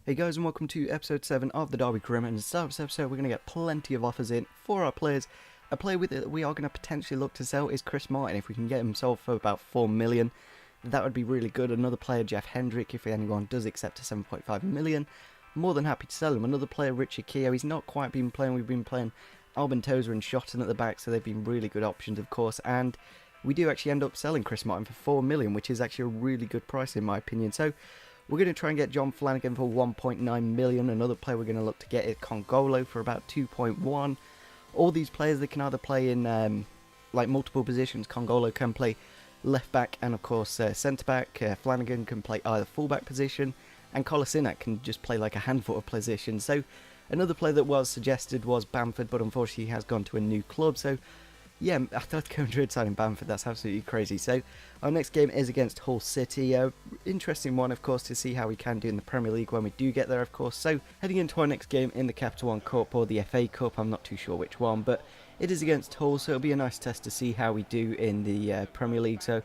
Hey guys, and welcome to episode 7 of the Derby Career. And in the start of this episode, we're going to get plenty of offers in for our players. A player with it that we are going to potentially look to sell is Chris Martin. If we can get him sold for about 4 million, that would be really good. Another player, Jeff Hendrick, if anyone does accept a 7.5 million, more than happy to sell him. Another player, Richard Keogh, he's not quite been playing. We've been playing Albin Tozer and Shotton at the back, so they've been really good options, of course. And we do actually end up selling Chris Martin for 4 million, which is actually a really good price in my opinion. So we're going to try and get John Flanagan for 1.9 million. Another player we're going to look to get is Congolo for about 2.1. All these players, they can either play in like multiple positions. Congolo can play left back and of course centre back. Flanagan can play either full back position, and Kolasinac can just play like a handful of positions. So another player that was suggested was Bamford, but unfortunately he has gone to a new club. So yeah, Atletico Madrid signing Bamford, that's absolutely crazy. So our next game is against Hull City. Interesting one, of course, to see how we can do in the Premier League when we do get there, of course. So heading into our next game in the Capital One Cup or the FA Cup, I'm not too sure which one, but it is against Hull, so it'll be a nice test to see how we do in the Premier League. So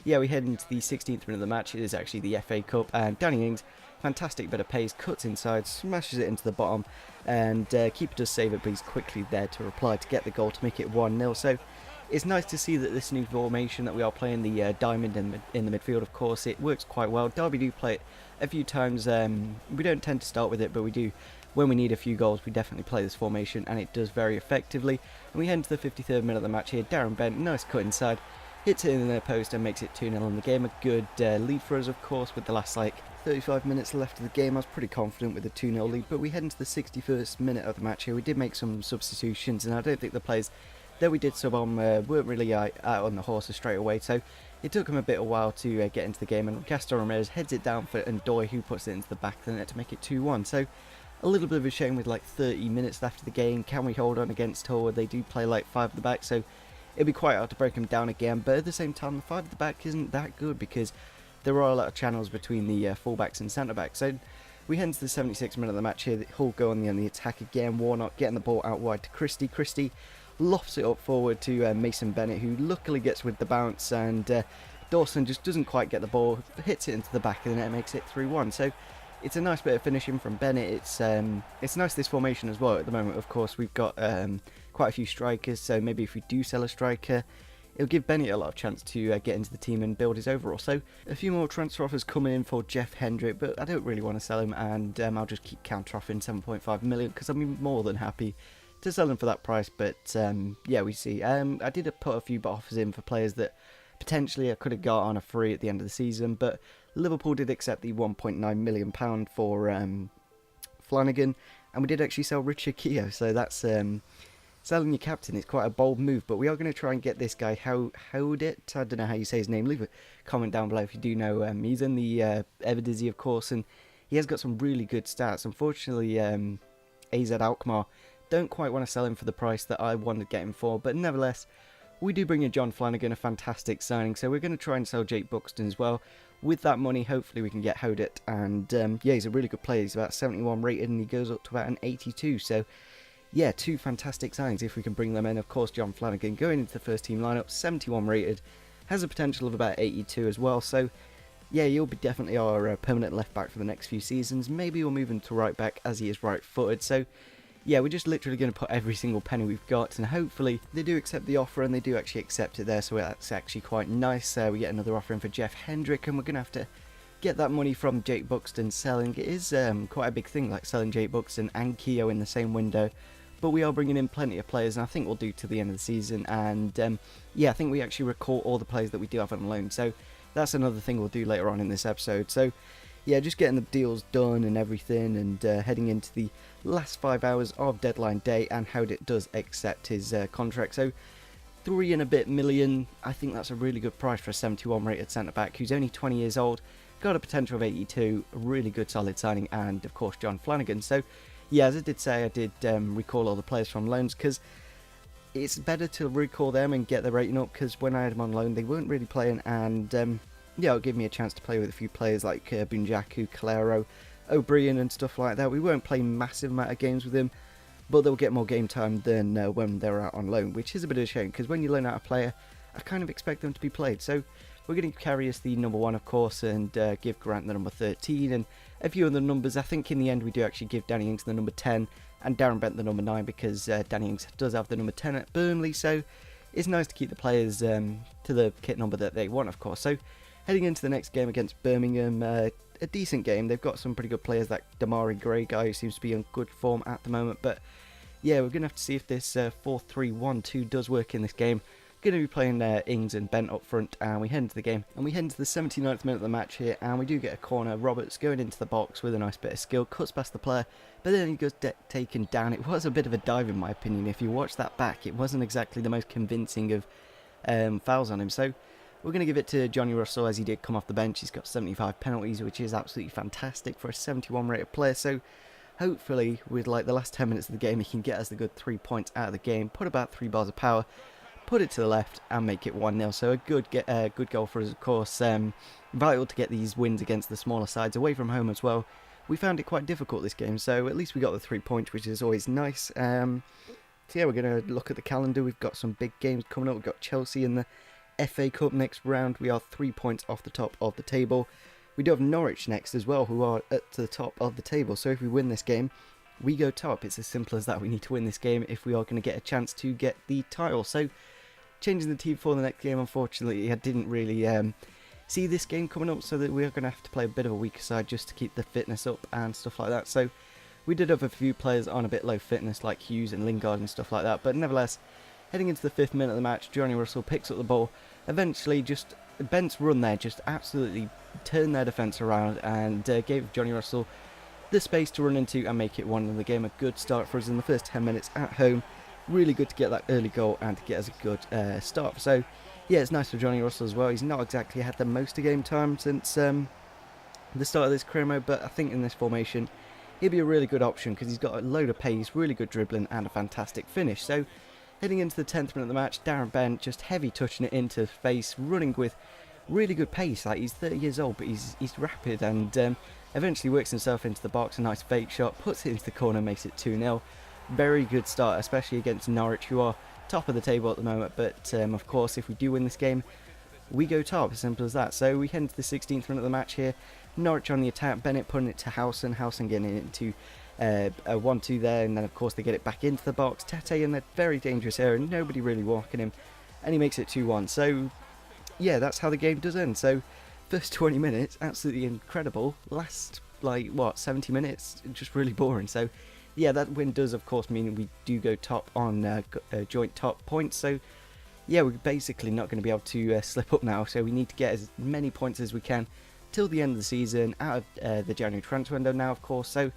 yeah, we head into the 16th minute of the match. It is actually the FA Cup, and Danny Ings, fantastic bit of pace, cuts inside, smashes it into the bottom, and keeper does save it, but he's quickly there to reply to get the goal to make it 1-0. So it's nice to see that this new formation that we are playing, the diamond in the midfield, of course, it works quite well. Derby do play it a few times. We don't tend to start with it, but we do, when we need a few goals, we definitely play this formation, and it does very effectively. And we head into the 53rd minute of the match here. Darren Bent, nice cut inside, hits it in the post and makes it 2-0 in the game. A good lead for us, of course, with the last 35 minutes left of the game. I was pretty confident with the 2-0 lead, but we head into the 61st minute of the match here. We did make some substitutions, and I don't think the players that we did sub on weren't really out on the horses straight away, so it took him a bit of a while to get into the game, and Gaston Ramirez heads it down for Ndoye, who puts it into the back of the net to make it 2-1. So a little bit of a shame with like 30 minutes left of the game. Can we hold on against Hull? They do play like 5 at the back, so it'd be quite hard to break them down again, but at the same time the 5 at the back isn't that good because there are a lot of channels between the fullbacks and centre-backs. So we head into the 76th minute of the match here. Hull go on the attack again. Warnock getting the ball out wide to Christie. Christie lofts it up forward to Mason Bennett, who luckily gets with the bounce, and Dawson just doesn't quite get the ball, hits it into the back of the net, makes it 3-1. So it's a nice bit of finishing from Bennett. It's nice, this formation as well at the moment. Of course, we've got quite a few strikers, so maybe if we do sell a striker, it'll give Bennett a lot of chance to get into the team and build his overall. So a few more transfer offers coming in for Jeff Hendrick, but I don't really want to sell him, and I'll just keep counter offering 7.5 million because I'm more than happy to sell him for that price. But yeah, we see. I did put a few offers in for players that potentially I could have got on a free at the end of the season, but Liverpool did accept the £1.9 million for Flanagan, and we did actually sell Richard Keogh, so that's selling your captain. It's quite a bold move, but we are going to try and get this guy, Howdit, I don't know how you say his name, leave a comment down below if you do know. He's in the Eredivisie, of course, and he has got some really good stats. Unfortunately, AZ Alkmaar don't quite want to sell him for the price that I wanted to get him for, but nevertheless, we do bring in John Flanagan, a fantastic signing, so we're going to try and sell Jake Buxton as well. With that money, hopefully we can get Howdit, and yeah, he's a really good player. He's about 71 rated, and he goes up to about an 82, so yeah, 2 fantastic signings if we can bring them in. Of course, John Flanagan going into the first team lineup, 71 rated, has a potential of about 82 as well, so yeah, he'll be definitely our permanent left back for the next few seasons. Maybe we'll move him to right back as he is right footed, so yeah, we're just literally going to put every single penny we've got, and hopefully they do accept the offer, and they do actually accept it there, so that's actually quite nice. We get another offer in for Jeff Hendrick, and we're going to have to get that money from Jake Buxton selling. It is quite a big thing, like selling Jake Buxton and Keogh in the same window, but we are bringing in plenty of players, and I think we'll do to the end of the season. And yeah, I think we actually recall all the players that we do have on loan, so that's another thing we'll do later on in this episode. So yeah, just getting the deals done and everything, and heading into the last 5 hours of deadline day, and Howdit does accept his contract. So 3 and a bit million, I think that's a really good price for a 71 rated centre back who's only 20 years old, got a potential of 82, a really good solid signing, and of course John Flanagan. So yeah, as I did say, I did recall all the players from loans, because it's better to recall them and get the rating up, because when I had them on loan they weren't really playing, and yeah, it'll give me a chance to play with a few players like Bunjaku, Calero, O'Brien and stuff like that. We won't play massive amount of games with him, but they'll get more game time than when they're out on loan, which is a bit of a shame, because when you loan out a player, I kind of expect them to be played. So we're going to carry us the number 1, of course, and give Grant the number 13, and a few other numbers. I think in the end we do actually give Danny Ings the number 10 and Darren Bent the number 9 because Danny Ings does have the number 10 at Burnley, so it's nice to keep the players to the kit number that they want, of course. So heading into the next game against Birmingham, a decent game. They've got some pretty good players. That Damari Gray guy who seems to be in good form at the moment, but yeah, we're going to have to see if this 4-3-1-2 does work in this game. Going to be playing Ings and Bent up front, and we head into the game. And we head into the 79th minute of the match here, and we do get a corner. Roberts going into the box with a nice bit of skill, cuts past the player, but then he goes taken down. It was a bit of a dive in my opinion. If you watch that back, it wasn't exactly the most convincing of fouls on him. So we're going to give it to Johnny Russell as he did come off the bench. He's got 75 penalties, which is absolutely fantastic for a 71 rated player. So hopefully with like the last 10 minutes of the game, he can get us the good 3 points out of the game, put about 3 bars of power, put it to the left and make it 1-0. So a good goal for us, of course. Vital to get these wins against the smaller sides away from home as well. We found it quite difficult this game, so at least we got the 3 points, which is always nice. So yeah, we're going to look at the calendar. We've got some big games coming up. We've got Chelsea in the FA Cup next round. We are 3 points off the top of the table. We do have Norwich next as well, who are at the top of the table. So if we win this game, we go top. It's as simple as that. We need to win this game if we are going to get a chance to get the title. So changing the team for the next game, unfortunately, I didn't really see this game coming up, so that we're going to have to play a bit of a weaker side just to keep the fitness up and stuff like that. So we did have a few players on a bit low fitness, like Hughes and Lingard and stuff like that, but nevertheless, heading into the 5th minute of the match, Johnny Russell picks up the ball. Eventually, just Bent's run there just absolutely turned their defence around and gave Johnny Russell the space to run into and make it 1 in the game. A good start for us in the first 10 minutes at home. Really good to get that early goal and to get us a good start. So yeah, it's nice for Johnny Russell as well. He's not exactly had the most of game time since the start of this career mode, but I think in this formation he'll be a really good option because he's got a load of pace, really good dribbling and a fantastic finish. So heading into the 10th minute of the match, Darren Bent just heavy touching it into face, running with really good pace. Like, he's 30 years old, but he's rapid, and eventually works himself into the box. A nice fake shot, puts it into the corner, makes it 2-0. Very good start, especially against Norwich, who are top of the table at the moment. But of course, if we do win this game, we go top. As simple as that. So we head into the 16th minute of the match here. Norwich on the attack. Bennett putting it to Howson. Howson getting it into a 1-2 there, and then of course they get it back into the box. Tete in a very dangerous area, nobody really walking him, and he makes it 2-1. So yeah, that's how the game does end. So first 20 minutes, absolutely incredible. Last, like, what, 70 minutes, just really boring. So yeah, that win does of course mean we do go top on joint top points. So yeah, we're basically not going to be able to slip up now. So we need to get as many points as we can till the end of the season, out of the January transfer window now, of course. So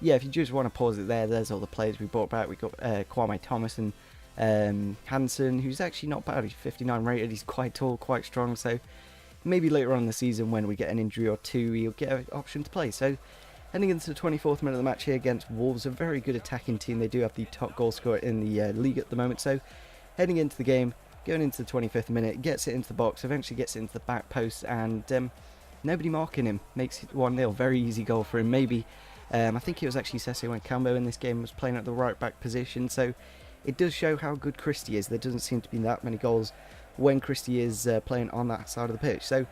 yeah, if you just want to pause it there, there's all the players we brought back. We got Kwame Thomas and Hansen, who's actually not bad. He's 59 rated. He's quite tall, quite strong. So maybe later on in the season, when we get an injury or two, he'll get an option to play. So heading into the 24th minute of the match here against Wolves, a very good attacking team. They do have the top goal scorer in the league at the moment. So heading into the game, going into the 25th minute, gets it into the box, eventually gets it into the back post, and nobody marking him, makes it 1-0. Very easy goal for him. Maybe I think it was actually Sese Cambo in this game was playing at the right back position. So it does show how good Christie is. There doesn't seem to be that many goals when Christie is playing on that side of the pitch. So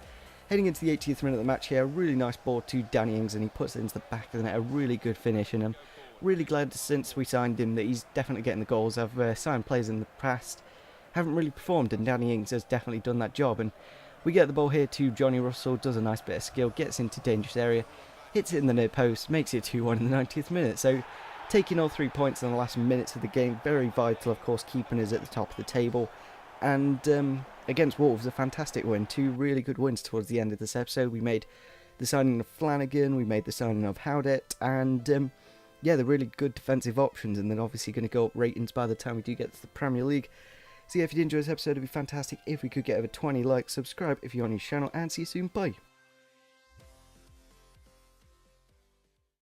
heading into the 80th minute of the match here, a really nice ball to Danny Ings, and he puts it into the back of the net. A really good finish, and I'm really glad since we signed him that he's definitely getting the goals. I've signed players in the past, haven't really performed, and Danny Ings has definitely done that job. And we get the ball here to Johnny Russell, does a nice bit of skill, gets into dangerous area, hits it in the near post, makes it 2-1 in the 90th minute. So taking all 3 points in the last minutes of the game, very vital, of course, keeping us at the top of the table. And against Wolves, a fantastic win. 2 really good wins towards the end of this episode. We made the signing of Flanagan, we made the signing of Howdett, and yeah, they're really good defensive options, and then obviously going to go up ratings by the time we do get to the Premier League. So yeah, if you did enjoy this episode, it'd be fantastic if we could get over 20 likes. Subscribe if you're on your channel, and see you soon. Bye.